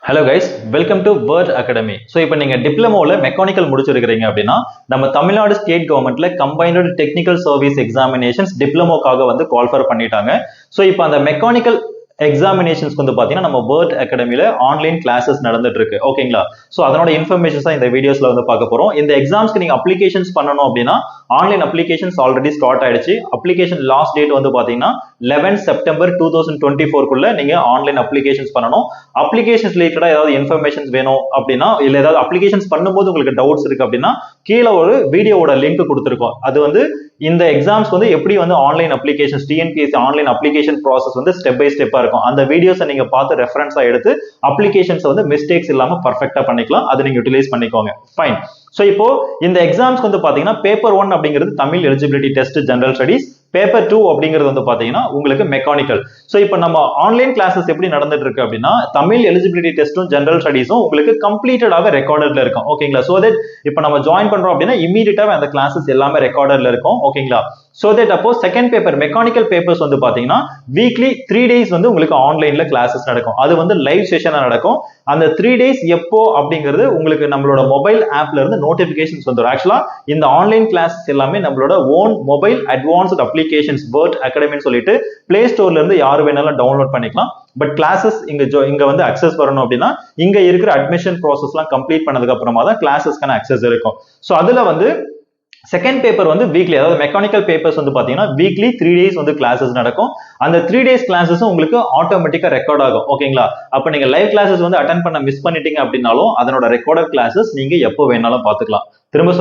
Hello guys, welcome to word academy. So இப்போ நீங்கள் டிப்ளமோவில் mechanical முடிச்சிருக்கிறீங்க அப்படின்னா நம்ம தமிழ்நாடு ஸ்டேட் கவர்மெண்ட்ல கம்பைன்டு டெக்னிக்கல் சர்வீஸ் எக்ஸாமினேஷன்ஸ் டிப்ளமோக்காக வந்து கால்ஃபர் பண்ணிட்டாங்க. ஸோ இப்போ அந்த மெக்கானிக்கல் எக்ஸாமினேஷன்ஸ்க்கு வந்து பார்த்தீங்கன்னா நம்ம வேர்ட் அகாடமியில் ஆன்லைன் கிளாஸஸ் நடந்துட்டு இருக்கு. ஓகேங்களா? ஸோ அதனோட இன்ஃபர்மேஷன்ஸ் தான் இந்த வீடியோஸ்ல வந்து பார்க்க போறோம். இந்த எக்ஸாம்ஸ்க்கு நீங்க அப்ளிகேஷன்ஸ் பண்ணணும் அப்படின்னா ஆன்லைன் அப்ளிகேஷன்ஸ் ஆல்ரெடி ஸ்டார்ட் ஆயிடுச்சு. அப்ளிகேஷன் லாஸ்ட் டேட் வந்து பார்த்தீங்கன்னா 11 செப்டம்பர் 2024 நீங்க ஆன்லைன் அப்ளிகேஷன்ஸ் பண்ணணும். அப்ளிகேஷன்ஸ் ரிலேட்டடா ஏதாவது இன்ஃபர்மேஷன்ஸ் வேணும் அப்படின்னா, இல்ல ஏதாவது அப்ளிகேஷன்ஸ் பண்ணும்போது உங்களுக்கு டவுட்ஸ் இருக்கு அப்படின்னா கீழே ஒரு வீடியோவோட லிங்க் கொடுத்துருக்கோம். அது வந்து இந்த எக்ஸாம்ஸ் வந்து எப்படி வந்து online applications TNPSC online application process வந்து ஸ்டெப் பை ஸ்டெப்பா இருக்கும். அந்த வீடியோஸை நீங்க பார்த்து ரெஃபரன்ஸா எடுத்து அப்ளிகேஷன்ஸ் வந்து மிஸ்டேக்ஸ் இல்லாம பர்ஃபெக்டா பண்ணிக்கலாம். அதை நீங்க யூட்டிலைஸ் பண்ணிக்கோங்க. ஃபைன். ஸோ இப்போ இந்த எக்ஸாம்ஸ்க்கு வந்து பாத்தீங்கன்னா பேப்பர் 1 அப்படிங்கிறது Tamil eligibility test general studies, paper 2 அப்படிங்கிறது வந்து பாத்தீங்கன்னா உங்களுக்கு மெக்கானிக்கல். ஸோ இப்போ நம்ம ஆன்லைன் கிளாஸஸ் எப்படி நடந்துட்டு இருக்கு அப்படின்னா தமிழ் எலிஜிபிலிட்டி டெஸ்ட்டும் ஜெனரல் ஸ்டடிஸும் உங்களுக்கு கம்ப்ளீட்டடாக ரெக்கார்டட்ல இருக்கும். ஓகேங்களா? ஸோ தட் இப்போ நம்ம ஜாயின் பண்றோம் அப்படின்னா இமீடியட்டாக அந்த கிளாஸஸ் எல்லாமே ரெக்கார்டட்ல இருக்கும். ஓகேங்களா? ஸோ தட் அப்போ செகண்ட் பேப்பர் மெக்கானிக்கல் பேப்பர்ஸ் வந்து பாத்தீங்கன்னா வீக்லி 3 days வந்து உங்களுக்கு ஆன்லைன்ல கிளாஸஸ் நடக்கும். அது வந்து லைவ் செஷனா நடக்கும். அந்த 3 days எப்போ அப்படிங்கிறது உங்களுக்கு நம்மளோட மொபைல் ஆப்ல இருந்து நோட்டிபிகேஷன்ஸ் வந்துடும். ஆக்சுவலா இந்த ஆன்லைன் கிளாஸஸ் எல்லாமே நம்மளோட own mobile advanced applications word அகாடமின்னு சொல்லிட்டு பிளே ஸ்டோர்ல இருந்து யாரு வேணாலும் டவுன்லோட் பண்ணிக்கலாம். பட் கிளாஸஸ் இங்க வந்து அக்சஸ் வரணும் அப்படின்னா இங்க இருக்கிற அட்மிஷன் ப்ராசஸ்லாம் கம்ப்ளீட் பண்ணதுக்கு அப்புறமா தான் கிளாஸஸ்க்கான அக்சஸ் இருக்கும். ஸோ அதுல வந்து செகண்ட் பேப்பர் வந்து வீக்லி, அதாவது மெக்கானிக்கல் பேப்பர்ஸ் வந்து பாத்தீங்கன்னா வீக்லி 3 days வந்து கிளாஸஸ் நடக்கும். அந்த 3 days கிளாஸஸும் உங்களுக்கு ஆட்டோமேட்டிக்கா ரெக்கார்ட் ஆகும். ஓகேங்களா? அப்ப நீங்க லைவ் கிளாஸஸ் வந்து அட்டென்ட் பண்ண மிஸ் பண்ணிட்டீங்க அப்படின்னாலும் அதனோட ரெக்கார்டட் கிளாஸஸ் நீங்க எப்போ வேணாலும் பாத்துக்கலாம். திரும்ப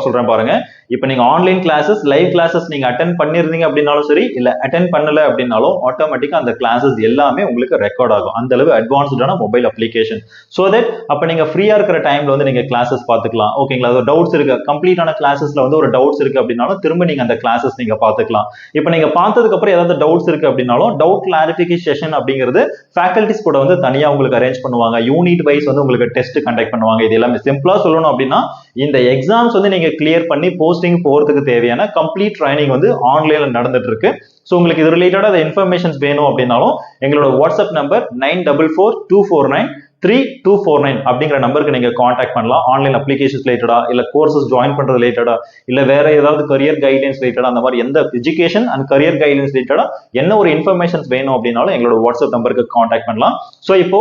சொல்றேன் பாருங்க. இப்போ நீங்க ஆன்லைன் கிளாஸஸ் லைவ் கிளாஸஸ் நீங்க அட்டென்ட் பண்ணிருந்தீங்க அப்படின்னாலும் சரி, இல்ல அட்டென்ட் பண்ணல அப்படின்னாலும் ஆட்டோமேட்டிக்கா அந்த கிளாஸஸ் எல்லாமே உங்களுக்கு ரெக்கார்ட் ஆகும். அந்த அளவு அட்வான்ஸ்டான மொபைல் அப்ளிகேஷன். சோ தட் அப்ப நீங்க ஃப்ரீயா இருக்கிற டைம்ல வந்து நீங்க கிளாஸஸ் பாத்துக்கலாம். ஓகேங்களா? அது டவுட்ஸ் இருக்கு, கம்ப்ளீட்டான கிளாஸஸ்ல வந்து ஒரு டவுட்ஸ் இருக்கு அப்படின்னாலும் திரும்ப நீங்க அந்த கிளாஸஸ் நீங்க பாத்துக்கலாம். இப்போ நீங்க பார்த்ததுக்கு அப்புறம் ஏதாவது டவுட்ஸ் இருக்கு அப்படின்னாலும் டவுட் கிளாரிபிகேஷன் செஷன் அப்படிங்கிறது ஃபேக்கல்டிஸ் கூட வந்து தனியா உங்களுக்கு அரேஞ்ச் பண்ணுவாங்க. யூனிட் வைஸ் வந்து உங்களுக்கு டெஸ்ட் கண்டக்ட் பண்ணுவாங்க. இது எல்லாமே சிம்பிளா சொல்லணும் அப்படின்னா இந்த எக்ஸாம்ஸ் வந்து நீங்க கிளியர் பண்ணி போஸ்டிங் போறதுக்கு தேவையான கம்ப்ளீட் ட்ரைனிங் வந்து ஆன்லைன்ல நடந்துட்டு இருக்கு. ஸோ உங்களுக்கு இது ரிலேட்டடா இன்ஃபர்மேஷன்ஸ் வேணும் அப்படின்னாலும் எங்களோட வாட்ஸ்அப் நம்பர் 9442493249 அப்படிங்கிற நம்பருக்கு நீங்க கான்டாக்ட் பண்ணலாம். ஆன்லைன் அப்ளிகேஷன்ஸ் ரிலேட்டடா, இல்ல கோர்சஸ் ஜாயின் பண்றது ரிலேட்டடா, இல்ல வேற ஏதாவது கரியர் கைட்லைன்ஸ் ரிலேட்டடா, அந்த மாதிரி எந்த எஜுகேஷன் அண்ட் கரியர் கைட்லைன்ஸ் ரிலேட்டடா என்ன ஒரு இன்ஃபர்மேஷன்ஸ் வேணும் அப்படின்னாலும் எங்களோட வாட்ஸ்அப் நம்பருக்கு கான்டாக்ட் பண்ணலாம். ஸோ இப்போ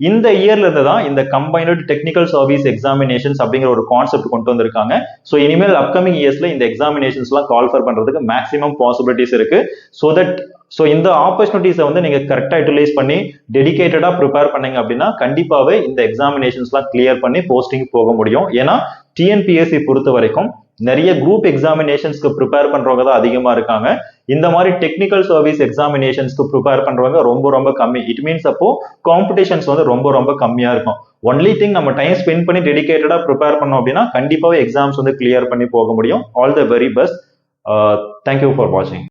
இந்த இயர்ல இருந்து தான் இந்த கம்பைன்டு டெக்னிக்கல் சர்வீஸ் எக்ஸாமினேஷன்ஸ் அப்படிங்கிற ஒரு கான்செப்ட் கொண்டு வந்திருக்காங்க. ஸோ இனிமேல் அப்கமிங் இயர்ஸ்ல இந்த எக்ஸாமினேஷன்ஸ் எல்லாம் கால்ஃபர் பண்றதுக்கு மேக்ஸிமம் பாசிபிலிட்டிஸ் இருக்கு. ஸோ இந்த ஆப்பர்ச்சுனிட்டிஸை வந்து நீங்க கரெக்டா யூட்டிலைஸ் பண்ணி டெடிகேட்டடா ப்ரிப்பேர் பண்ணீங்க அப்படின்னா கண்டிப்பாவே இந்த எக்ஸாமினேஷன்ஸ்லாம் கிளியர் பண்ணி போஸ்டிங் போக முடியும். ஏன்னா டிஎன்பிஎஸ்சி பொறுத்த வரைக்கும் நிறைய குரூப் எக்ஸாமினேஷன்ஸ்க்கு ப்ரிப்பேர் பண்றவங்க தான் அதிகமா இருக்காங்க. இந்த மாதிரி டெக்னிக்கல் சர்வீஸ் எக்ஸாமினேஷன்ஸ்க்கு ப்ரிப்பேர் பண்றவங்க ரொம்ப கம்மி. இட் மீன்ஸ் அப்போ காம்படிஷன்ஸ் வந்து ரொம்ப கம்மியா இருக்கும். ஒன்லி திங் நம்ம டைம் ஸ்பெண்ட் பண்ணி டெடிகேட்டடா ப்ரிப்பேர் பண்ணோம் அப்படின்னா கண்டிப்பாவே எக்ஸாம்ஸ் வந்து கிளியர் பண்ணி போக முடியும். All the very best. Thank you for வாட்சிங்.